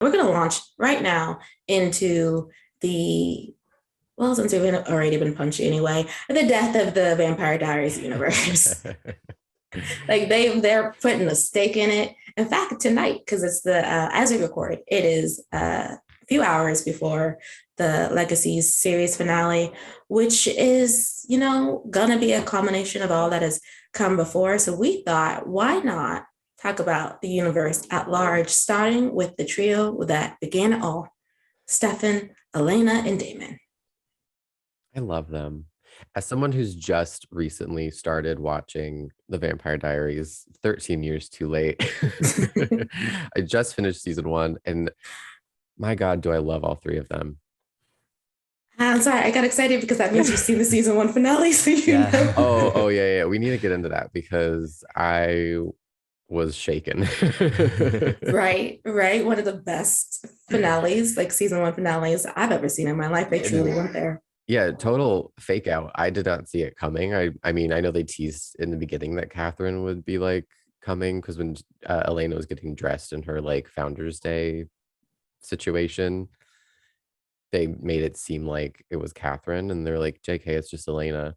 We're going to launch right now into the, well, since we've already been punchy anyway, the death of the Vampire Diaries universe. Like they're putting a stake in it. In fact, tonight, because it's the as we record, it is a few hours before the Legacies series finale, which is gonna be a culmination of all that has come before. So we thought, why not talk about the universe at large, starting with the trio that began it all: Stefan, Elena, and Damon. I love them. As someone who's just recently started watching The Vampire Diaries, 13 years too late, I just finished season one, and my God, do I love all three of them. I'm sorry, I got excited because that means you've seen the season one finale, so you know. Oh, yeah, yeah. We need to get into that because I was shaken. Right. One of the best finales, like season one finales I've ever seen in my life. They truly went there. Yeah, total fake out. I did not see it coming. I mean, I know they teased in the beginning that Catherine would be like coming because when Elena was getting dressed in her like Founders Day situation, they made it seem like it was Catherine, and they're like, "JK, it's just Elena."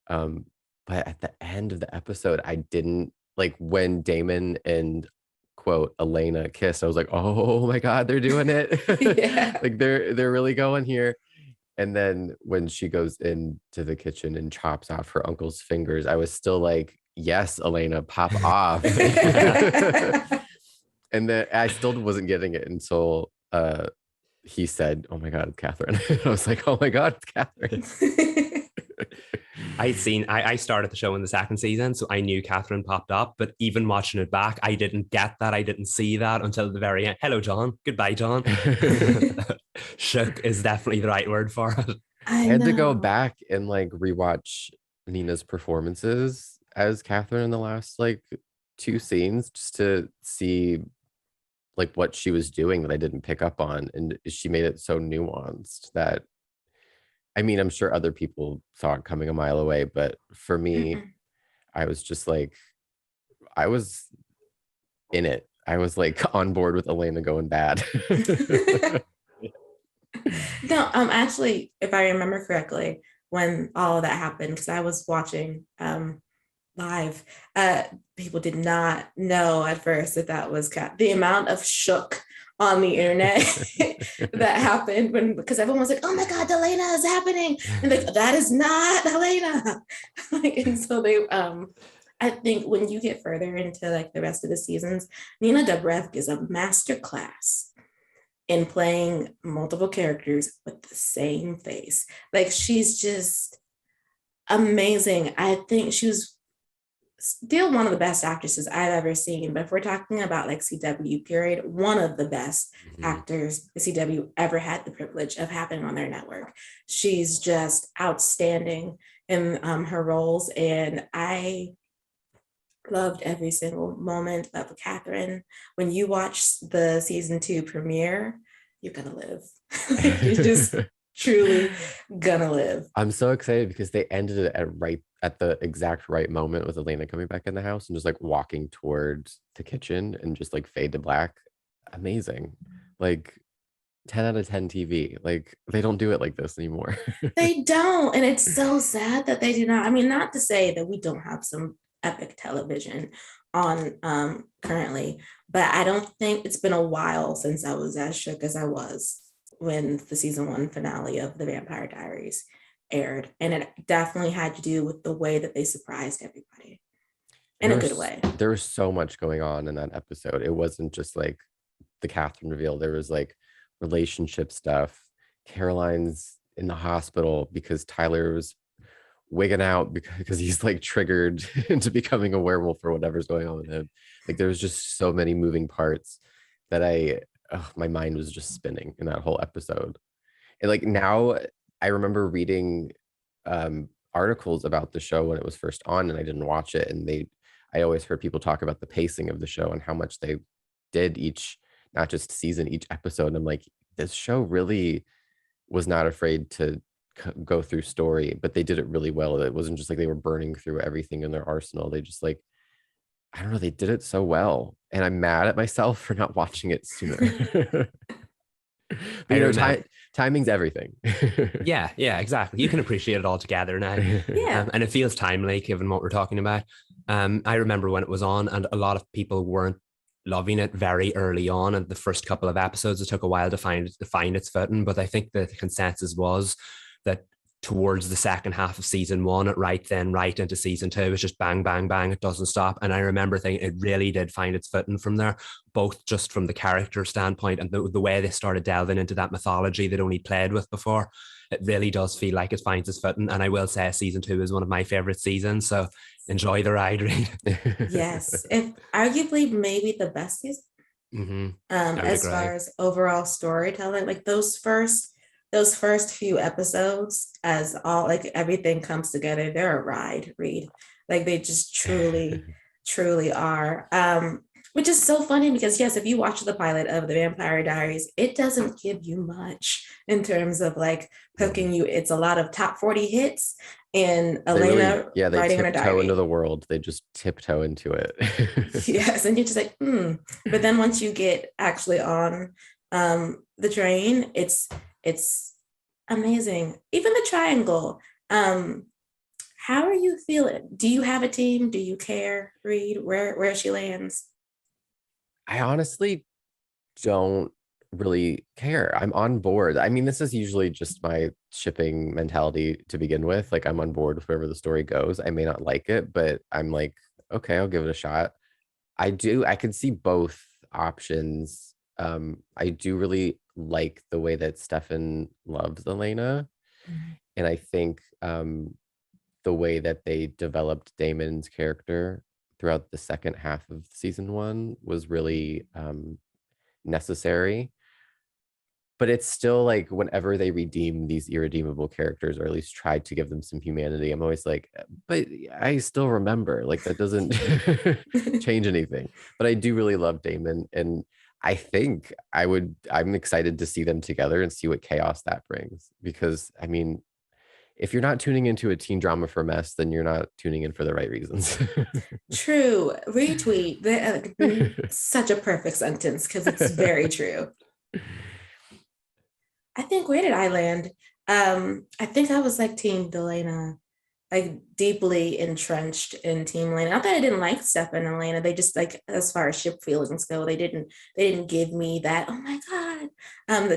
Um, but at the end of the episode, I didn't like when Damon and quote Elena kissed. I was like, "Oh my God, they're doing it! Yeah. Like they're really going here." And then when she goes into the kitchen and chops off her uncle's fingers, I was still like, yes, Elena, pop off. And then I still wasn't getting it until he said, "Oh my God, it's Catherine." I was like, "Oh my God, it's Catherine." I started the show in the second season, so I knew Catherine popped up, but even watching it back, I didn't get that. I didn't see that until the very end. Hello, John. Goodbye, John. Shook is definitely the right word for it. I had to go back and like rewatch Nina's performances as Catherine in the last like two scenes just to see like what she was doing that I didn't pick up on. And she made it so nuanced that I mean, I'm sure other people saw it coming a mile away, but for me, I was just like, I was in it. I was like on board with Elena going bad. No, actually, if I remember correctly, when all of that happened, because I was watching live, people did not know at first that that was the amount of shook on the internet that happened when, because everyone was like, "Oh my God, Elena is happening," and like, that is not Elena. Like, and so they I think when you get further into like the rest of the seasons, Nina Dobrev is a master class in playing multiple characters with the same face. Like, she's just amazing. I think she was still one of the best actresses I've ever seen. But if we're talking about like CW period, one of the best actors the CW ever had the privilege of having on their network. She's just outstanding in her roles, and I loved every single moment of Catherine. When you watch the season two premiere, you're gonna live. You're just truly gonna live. I'm so excited because they ended it at the exact right moment with Elena coming back in the house and just like walking towards the kitchen and just like fade to black. Amazing. Like 10 out of 10 TV. Like they don't do it like this anymore. They don't. And it's so sad that they do not. I mean, not to say that we don't have some epic television on currently, but I don't think it's been a while since I was as shook as I was when the season one finale of The Vampire Diaries aired. And it definitely had to do with the way that they surprised everybody in a good way. There was so much going on in that episode. It wasn't just like the Catherine reveal. There was like relationship stuff. Caroline's in the hospital because Tyler was wigging out because he's like triggered into becoming a werewolf or whatever's going on with him. Like there was just so many moving parts that my mind was just spinning in that whole episode. And like now I remember reading articles about the show when it was first on and I didn't watch it. And I always heard people talk about the pacing of the show and how much they did each, not just season, each episode. And I'm like, this show really was not afraid to go through story, but they did it really well. It wasn't just like they were burning through everything in their arsenal. They just like I don't know, they did it so well. And I'm mad at myself for not watching it sooner. But I you know, remember. timing's everything. Yeah, yeah, exactly. You can appreciate it all together now. Yeah. And it feels timely given what we're talking about. I remember when it was on, and a lot of people weren't loving it very early on. And the first couple of episodes, it took a while to find its footing. But I think the consensus was that towards the second half of season one, it right into season two, it's just bang, bang, bang. It doesn't stop. And I remember thinking it really did find its footing from there, both just from the character standpoint and the way they started delving into that mythology they'd only played with before. It really does feel like it finds its footing. And I will say season two is one of my favorite seasons. So enjoy the ride, Reed. Yes. If arguably maybe the best season. Mm-hmm. As far as overall storytelling, like those first few episodes, as all like everything comes together, they're a ride, Reed. Like they just truly are. Which is so funny because yes, if you watch the pilot of the Vampire Diaries, it doesn't give you much in terms of like hooking you. It's a lot of top 40 hits and Elena they writing in her tiptoe into diary. the world. They just tiptoe into it. Yes, and you're just like, But then once you get actually on the train, it's amazing. Even the triangle. How are you feeling? Do you have a team? Do you care, Reed, where she lands? I honestly don't really care. I'm on board. I mean, this is usually just my shipping mentality to begin with. Like, I'm on board with wherever the story goes. I may not like it, but I'm like, okay, I'll give it a shot. I can see both options. I do really like the way that Stefan loves Elena. Mhm. And I think the way that they developed Damon's character throughout the second half of season one was really necessary. But it's still like whenever they redeem these irredeemable characters, or at least try to give them some humanity, I'm always like, but I still remember, like that doesn't change anything. But I do really love Damon, and I think I'm excited to see them together and see what chaos that brings. Because I mean, if you're not tuning into a teen drama for mess, then you're not tuning in for the right reasons. True. Retweet. Such a perfect sentence because it's very true. I think where did I land? I think I was like Team Delana, like deeply entrenched in Team Elena. Not that I didn't like Stefan and Elena. They just like as far as ship feelings go, they didn't give me that, oh my God.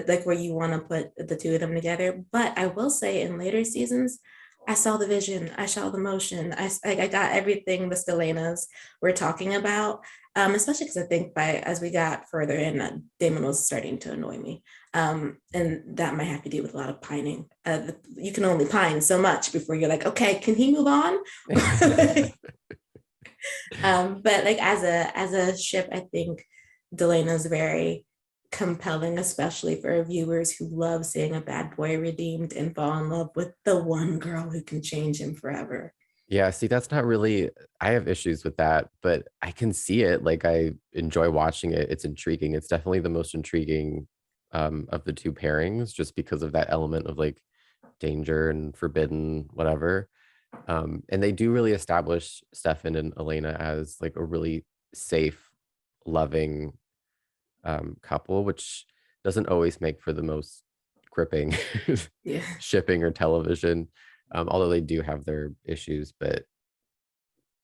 Like where you want to put the two of them together. But I will say in later seasons, I saw the vision, I saw the motion, I got everything the Stelenas were talking about. Especially because I think by as we got further in, Damon was starting to annoy me. And that might have to do with a lot of pining. You can only pine so much before you're like, okay, can he move on? But like as a ship, I think Delena's very compelling, especially for viewers who love seeing a bad boy redeemed and fall in love with the one girl who can change him forever. Yeah, see, that's not really, I have issues with that, but I can see it. Like, I enjoy watching it. It's intriguing. It's definitely the most intriguing of the two pairings, just because of that element of like danger and forbidden, whatever. And they do really establish Stefan and Elena as like a really safe, loving couple, which doesn't always make for the most gripping Yeah. shipping or television. Although they do have their issues, but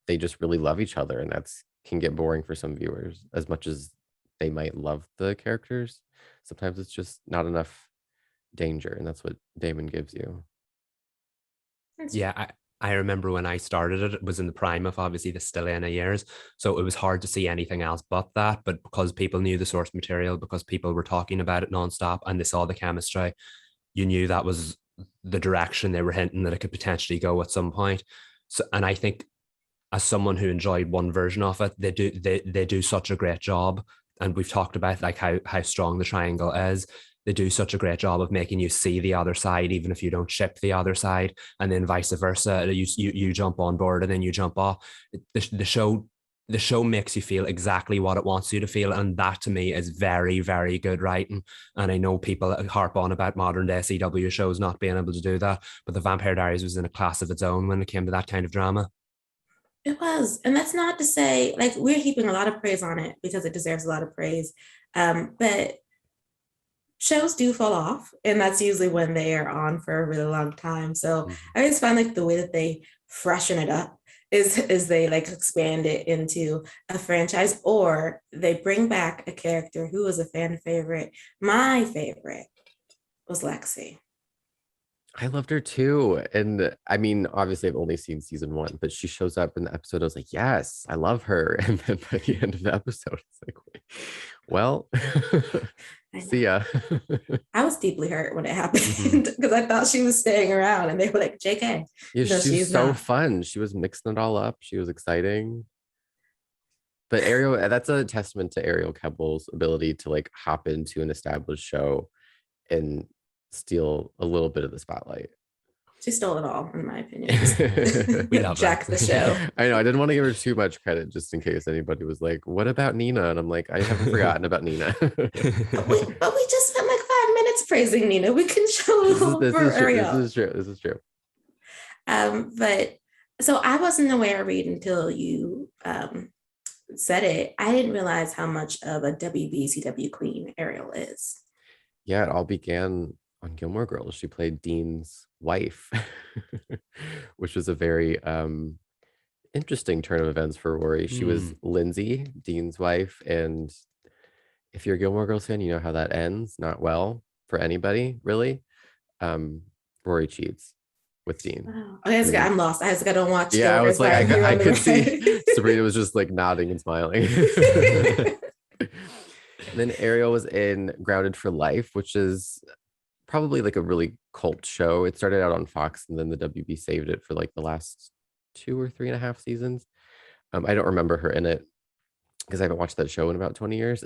they just really love each other, and that's can get boring for some viewers. As much as they might love the characters, sometimes it's just not enough danger, and that's what Damon gives you. Yeah, I remember when I started it, it was in the prime of obviously the Stelena years. So it was hard to see anything else but that. But because people knew the source material, because people were talking about it nonstop and they saw the chemistry, you knew that was the direction they were hinting that it could potentially go at some point. So, and I think as someone who enjoyed one version of it, they do such a great job. And we've talked about like how strong the triangle is. They do such a great job of making you see the other side, even if you don't ship the other side, and then vice versa. You jump on board and then you jump off. The show makes you feel exactly what it wants you to feel, and that to me is very, very good writing. And I know people harp on about modern day CW shows not being able to do that, but the Vampire Diaries was in a class of its own when it came to that kind of drama. It was. And that's not to say, like, we're heaping a lot of praise on it because it deserves a lot of praise. But shows do fall off, and that's usually when they are on for a really long time. So Mhm. I just find like the way that they freshen it up is they like expand it into a franchise, or they bring back a character who was a fan favorite. My favorite was Lexi. I loved her too. And I mean, obviously, I've only seen season one, but she shows up in the episode. I was like, yes, I love her. And then by the end of the episode, it's like, wait, well, I know. see ya. I was deeply hurt when it happened Mhm. because I thought she was staying around, and they were like, "JK, Yeah, no, she was she's so not." fun. She was mixing it all up. She was exciting. But Ariel, that's a testament to Ariel Kebbel's ability to like hop into an established show and steal a little bit of the spotlight. She stole it all, in my opinion. Just We love jack the that. show. I know I didn't want to give her too much credit just in case anybody was like, what about Nina? And I'm like, I haven't forgotten about Nina. But we just spent like 5 minutes praising Nina. We can show a little This for is true. This Ariel. is true. This is true. But so I wasn't aware of Reed until you said it. I didn't realize how much of a WBCW queen Ariel is. Yeah, it all began on Gilmore Girls. She played Dean's wife, which was a very interesting turn of events for Rory. She was Mm. Lindsay, Dean's wife, and if you're a Gilmore Girls fan, you know how that ends. Not well for anybody, really. Um, Rory cheats with Dean. Oh, okay, And I'm lost. I don't watch yeah, I Gilmore was Girls, like, but I'm here I on the could see ride. Sabrina was just like nodding and smiling. And then Ariel was in Grounded for Life, which is probably like a really cult show. It started out on Fox and then the WB saved it for like the last 2 or 3.5 seasons. I don't remember her in it because I haven't watched that show in about 20 years.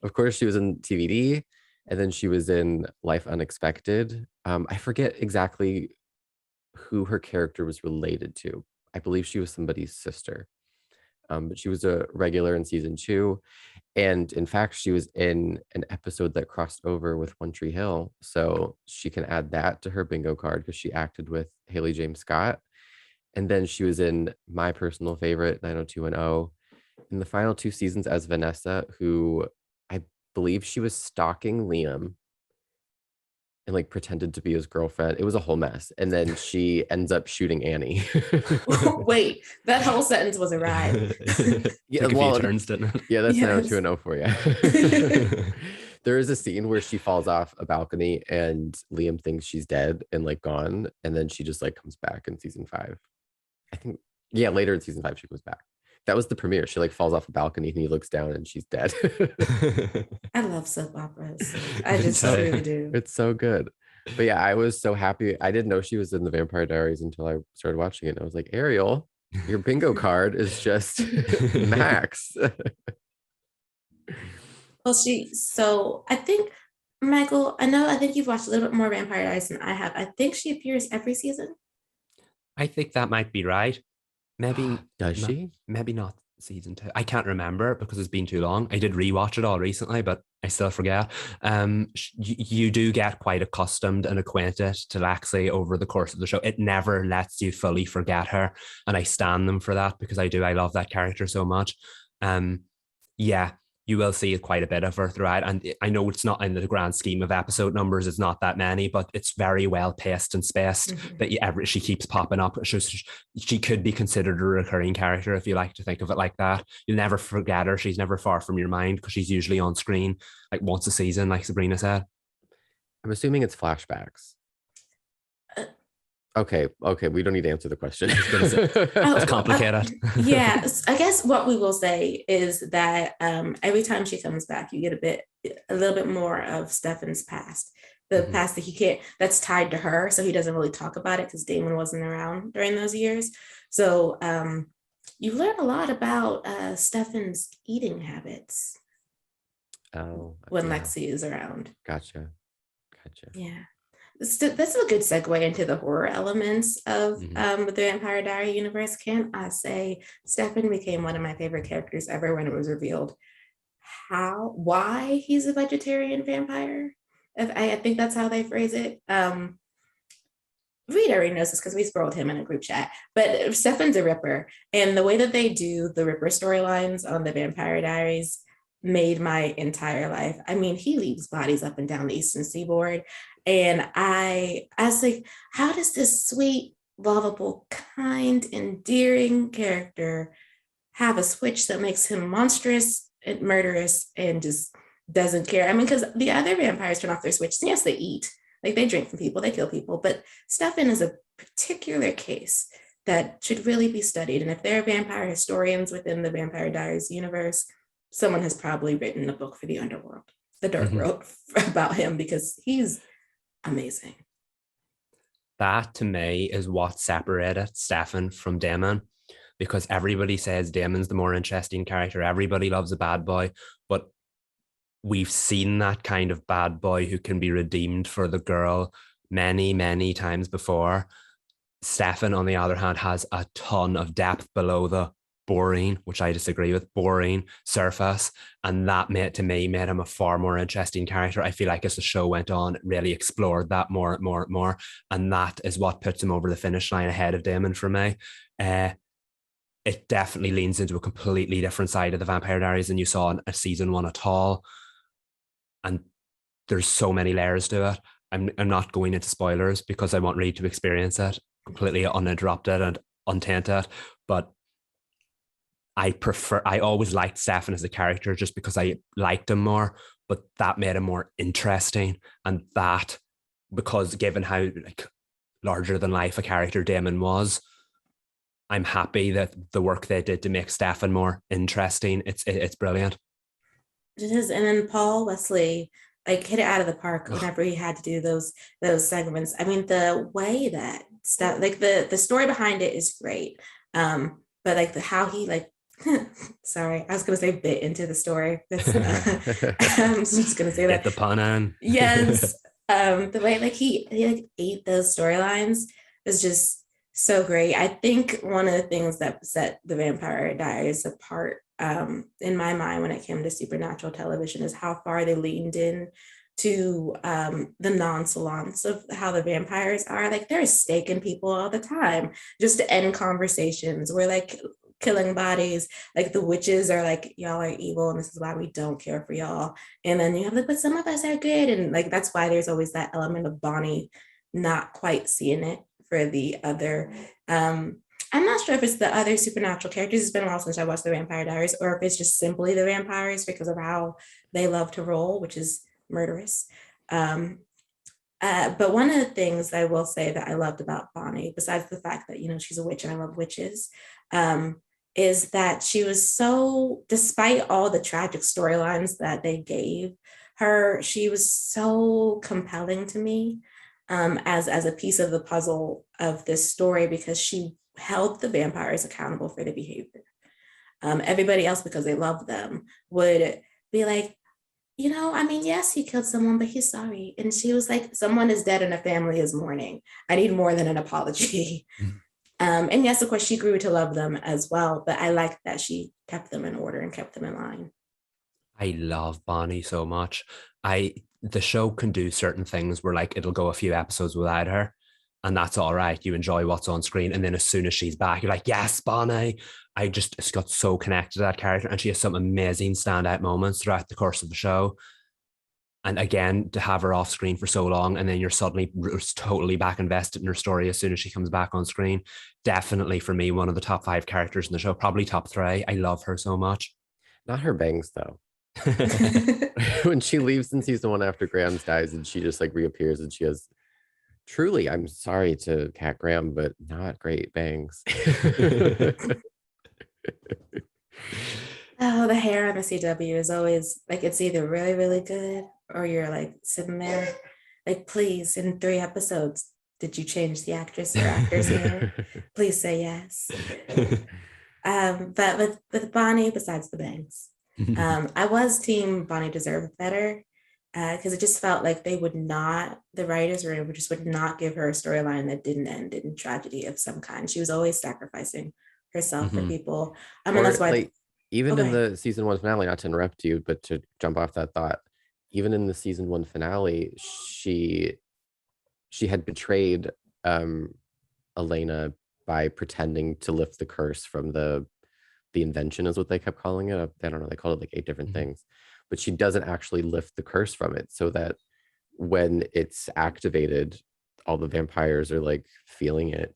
Of course, she was in TVD and then she was in Life Unexpected. I forget exactly who her character was related to. I believe she was somebody's sister. But she was a regular in season 2. And in fact, she was in an episode that crossed over with One Tree Hill. So she can add that to her bingo card because she acted with Haley James Scott. And then she was in my personal favorite, 90210, in the final 2 seasons as Vanessa, who I believe she was stalking Liam and like pretended to be his girlfriend. It was a whole mess. And then she ends up shooting Annie. Wait, that whole sentence was a ride. Yeah, Took a few well, turns, didn't yeah, that's Yes. 90210 for you. it? There is a scene where she falls off a balcony and Liam thinks she's dead and like gone. And then she just like comes back in season 5. I think, yeah, later in season 5, she comes back. That was the premiere. She like falls off a balcony and he looks down and she's dead. I love soap operas. I just So truly do. it's so good. But yeah, I was so happy. I didn't know she was in the Vampire Diaries until I started watching it. And I was like, Ariel, your bingo card is just max. Well, so I think, Michael, I think you've watched a little bit more Vampire Diaries than I have. I think she appears every season. I think that might be right. Maybe Does not, she? maybe not season 2. I can't remember because it's been too long. I did rewatch it all recently, but I still forget. You do get quite accustomed and acquainted to Lexi over the course of the show. It never lets you fully forget her, and I stand them for that because I do. I love that character so much. Yeah, you will see quite a bit of her throughout. And I know it's not in the grand scheme of episode numbers, it's not that many, but it's very well paced and spaced that she keeps popping up. She could be considered a recurring character if you like to think of it like that. You'll never forget her. She's never far from your mind because she's usually on screen like once a season, like Sabrina said. I'm assuming it's flashbacks. Okay, we don't need to answer the question. It's complicated. Yeah, I guess what we will say is that every time she comes back, you get a little bit more of Stefan's past, the past that he can't, that's tied to her. So he doesn't really talk about it because Damon wasn't around during those years. So you learn a lot about Stefan's eating habits when yeah. Lexi is around. Gotcha. Yeah. That's a good segue into the horror elements of the Vampire Diary universe. Can I say Stefan became one of my favorite characters ever when it was revealed why he's a vegetarian vampire? I think that's how they phrase it. Reed already knows this because we spoiled him in a group chat, but Stefan's a Ripper. And the way that they do the Ripper storylines on the Vampire Diaries made my entire life. I mean, he leaves bodies up and down the Eastern Seaboard. And I was like, how does this sweet, lovable, kind, endearing character have a switch that makes him monstrous and murderous and just doesn't care? I mean, because the other vampires turn off their switch. Yes, they eat, like they drink from people, they kill people, but Stefan is a particular case that should really be studied. And if there are vampire historians within the Vampire Diaries universe, someone has probably written a book for the underworld, the dark world, about him, because he's amazing. That to me is what separated Stefan from Damon, because everybody says Damon's the more interesting character. Everybody loves a bad boy, but we've seen that kind of bad boy who can be redeemed for the girl many, many times before. Stefan, on the other hand, has a ton of depth below the boring, which I disagree with, boring surface. And that made him a far more interesting character. I feel like as the show went on, it really explored that more. And that is what puts him over the finish line ahead of Damon for me. It definitely leans into a completely different side of the Vampire Diaries than you saw in a season 1 at all. And there's so many layers to it. I'm not going into spoilers because I want Reed to experience it completely uninterrupted and untainted. But I always liked Stefan as a character just because I liked him more, but that made him more interesting. And that, because given how like larger than life a character Damon was, I'm happy that the work they did to make Stefan more interesting. It's brilliant. It is. And then Paul Wesley like hit it out of the park whenever he had to do those segments. I mean, the way that stuff, like the story behind it is great. But like how he like sorry, I was gonna say bit into the story. I'm just gonna say that. Get the pun in. Yes. The way like he like ate those storylines was just so great. I think one of the things that set the Vampire Diaries apart, in my mind, when it came to supernatural television, is how far they leaned in to the nonchalance of how the vampires are. Like they're staking people all the time just to end conversations. We're like killing bodies. Like the witches are like, y'all are evil and this is why we don't care for y'all. And then you have like, but some of us are good. And like that's why there's always that element of Bonnie not quite seeing it for the other. I'm not sure if it's the other supernatural characters. It's been a while since I watched the Vampire Diaries, or if it's just simply the vampires because of how they love to roll, which is murderous. But one of the things I will say that I loved about Bonnie, besides the fact that, you know, she's a witch and I love witches, is that she was so, despite all the tragic storylines that they gave her, she was so compelling to me as a piece of the puzzle of this story, because she held the vampires accountable for their behavior. Everybody else, because they loved them, would be like, you know, I mean, yes, he killed someone, but he's sorry. And she was like, someone is dead and a family is mourning. I need more than an apology. And yes, of course, she grew to love them as well. But I liked that she kept them in order and kept them in line. I love Bonnie so much. The show can do certain things where like it'll go a few episodes without her, and that's all right. You enjoy what's on screen, and then as soon as she's back, you're like, yes, Bonnie. I just got so connected to that character, and she has some amazing standout moments throughout the course of the show. And again, to have her off screen for so long, and then you're suddenly totally back invested in her story as soon as she comes back on screen. Definitely for me, one of the top 5 characters in the show, probably top 3. I love her so much. Not her bangs though. When she leaves in season 1 after Grams dies, and she just like reappears, and she has truly, I'm sorry to Cat Graham, but not great bangs. Oh, the hair on the CW is always like, it's either really, really good, or you're like sitting there like, please, in 3 episodes, did you change the actress or actor's hair? Please say yes. But with Bonnie, besides the bangs, I was team Bonnie deserved better, because it just felt like they would not, the writers would not give her a storyline that didn't end in tragedy of some kind. She was always sacrificing herself for people. I mean, that's why, like, even in the season 1 finale, not to interrupt you, but to jump off that thought, even in the season 1 finale, she had betrayed Elena by pretending to lift the curse from the invention, is what they kept calling it. I don't know, they called it like 8 different things, but she doesn't actually lift the curse from it, so that when it's activated, all the vampires are like feeling it.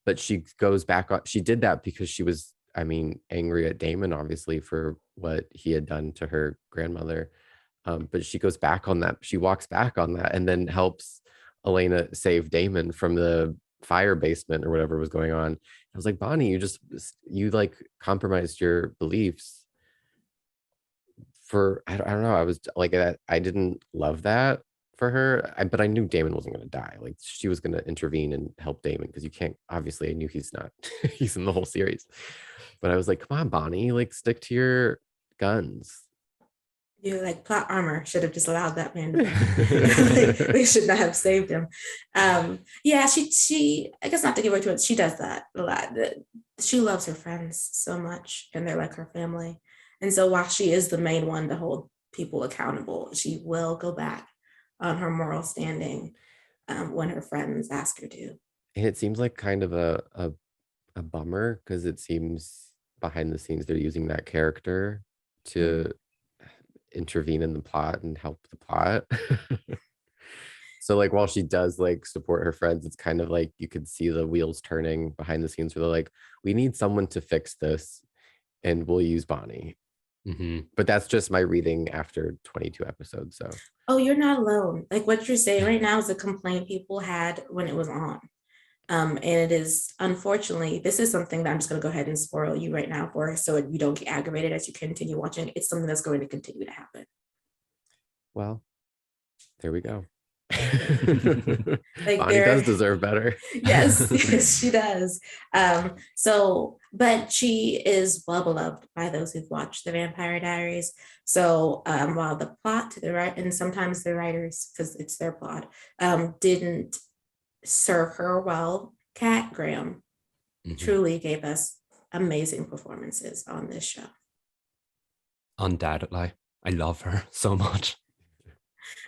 But she goes back on, she did that because she was, I mean, angry at Damon, obviously, for what he had done to her grandmother. But she goes back on that. She walks back on that and then helps Elena save Damon from the fire basement or whatever was going on. I was like, Bonnie, you like compromised your beliefs for, I don't know. I was like that. I didn't love that for her, but I knew Damon wasn't going to die. Like, she was going to intervene and help Damon, because you can't, obviously I knew he's not, he's in the whole series. But I was like, come on, Bonnie, like, stick to your guns. You like, plot armor should have just allowed that man to like, they should not have saved him. Yeah, she I guess, not to give her to it, she does that a lot. She loves her friends so much, and they're like her family. And so while she is the main one to hold people accountable, she will go back on her moral standing when her friends ask her to. And it seems like kind of a bummer, because it seems behind the scenes they're using that character to intervene in the plot and help the plot. So like, while she does like support her friends, it's kind of like you could see the wheels turning behind the scenes where they're like, we need someone to fix this and we'll use Bonnie. But that's just my reading after 22 episodes. So you're not alone. Like, what you're saying right now is a complaint people had when it was on. And it is, unfortunately, this is something that I'm just going to go ahead and spoil you right now for, so you don't get aggravated as you continue watching. It's something that's going to continue to happen. Well, there we go. Like, Bonnie does deserve better. Yes, yes, she does. But she is well beloved by those who've watched the Vampire Diaries. So while the plot to the right, and sometimes the writers, because it's their plot, didn't serve her well, Kat Graham truly gave us amazing performances on this show. Undoubtedly. I love her so much.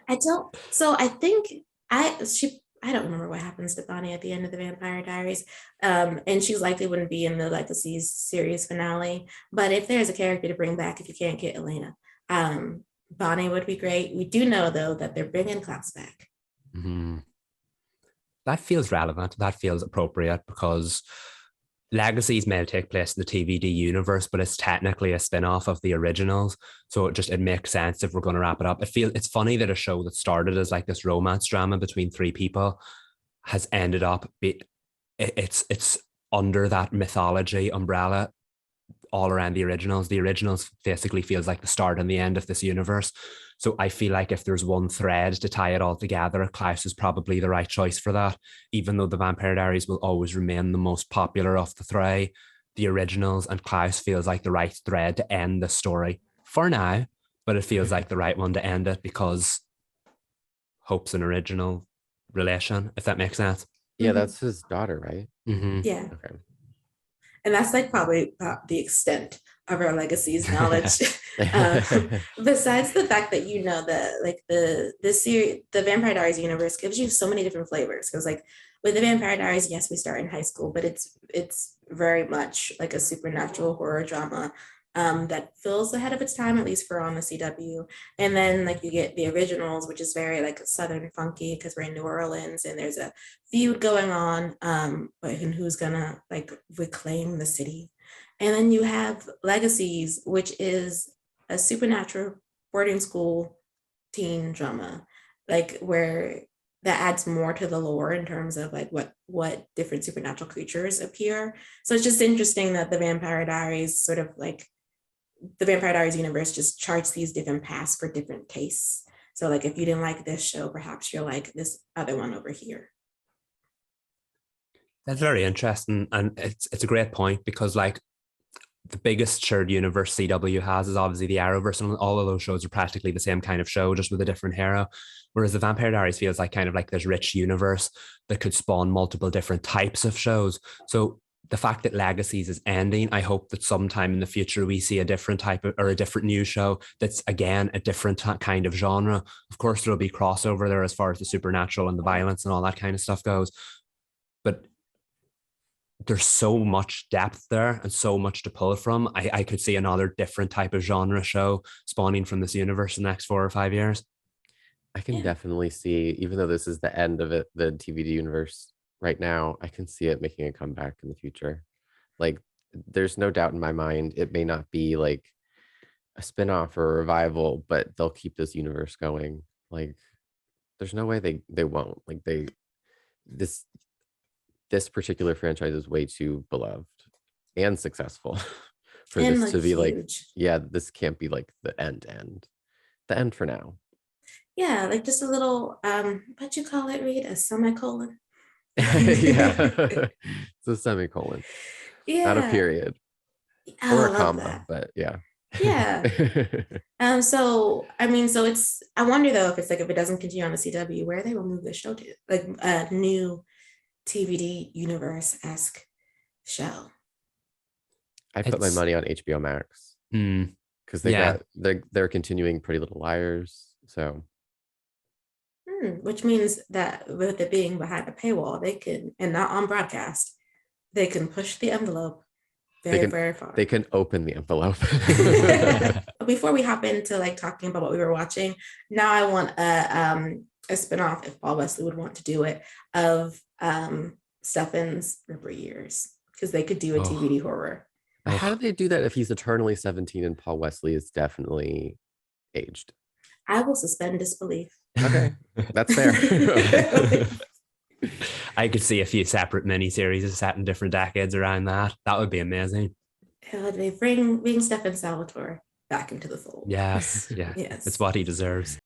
I don't remember what happens to Bonnie at the end of the Vampire Diaries. And she likely wouldn't be in the Legacies series finale. But if there's a character to bring back, if you can't get Elena, Bonnie would be great. We do know, though, that they're bringing Klaus back. That feels relevant. That feels appropriate, because Legacies may take place in the TVD universe, but it's technically a spin-off of the originals. So it makes sense if we're going to wrap it up. It's funny that a show that started as like this romance drama between 3 people has ended up it's under that mythology umbrella all around the originals. The originals basically feels like the start and the end of this universe. So I feel like if there's one thread to tie it all together, Klaus is probably the right choice for that. Even though the Vampire Diaries will always remain the most popular of the 3, the originals and Klaus feels like the right thread to end the story for now, but it feels like the right one to end it, because Hope's an original relation, if that makes sense. Yeah, that's his daughter, right? Yeah. Okay. And that's like probably the extent of our Legacies knowledge. Besides the fact that the series, the Vampire Diaries universe gives you so many different flavors. Because like with the Vampire Diaries, yes, we start in high school, but it's very much like a supernatural horror drama that feels ahead of its time, at least for on the CW. And then like you get the originals, which is very like Southern funky, because we're in New Orleans and there's a feud going on, but who's gonna like reclaim the city. And then you have Legacies, which is a supernatural boarding school teen drama, like where that adds more to the lore in terms of like what different supernatural creatures appear. So it's just interesting that the Vampire Diaries the Vampire Diaries universe just charts these different paths for different tastes. So like if you didn't like this show, perhaps you'll like this other one over here. That's very interesting. And it's a great point, because like the biggest shared universe CW has is obviously the Arrowverse, and all of those shows are practically the same kind of show, just with a different hero. Whereas the Vampire Diaries feels like kind of like this rich universe that could spawn multiple different types of shows. So the fact that Legacies is ending, I hope that sometime in the future we see a different type of, or a different new show that's again a different kind of genre. Of course, there'll be crossover there as far as the supernatural and the violence and all that kind of stuff goes. But there's so much depth there and so much to pull from. I could see another different type of genre show spawning from this universe in the next 4 or 5 years. I can definitely see, even though this is the end of it, the TVD universe right now, I can see it making a comeback in the future. Like, there's no doubt in my mind, it may not be like a spin-off or a revival, but they'll keep this universe going. Like, there's no way they won't. Like, this particular franchise is way too beloved and successful for And this like to be like, huge. yeah, this can't be like the end. The end for now. Yeah, like just a little what you call it, Reed? A semicolon. Yeah. It's a semicolon. Not a Yeah. period. Oh, Or I a love comma, that. but yeah. Yeah. So I mean, so it's I wonder though if it doesn't continue on the CW, where they will move the show to, like a new TVD universe-esque show. I put my money on HBO Max because they're continuing Pretty Little Liars. So Which means that with it being behind a paywall, they can, and not on broadcast, they can push the envelope very far. They can open the envelope. Before we hop into like talking about what we were watching, now I want a spinoff, if Paul Wesley would want to do it, of Stefan's Ripper years, because they could do a TVD horror. How do they do that if he's eternally 17 and Paul Wesley is definitely aged? I will suspend disbelief. Okay, that's fair. I could see a few separate miniseries set in different decades around that. That would be amazing. They bring Stefan Salvatore back into the fold. Yes, yeah, Yes. it's what he deserves.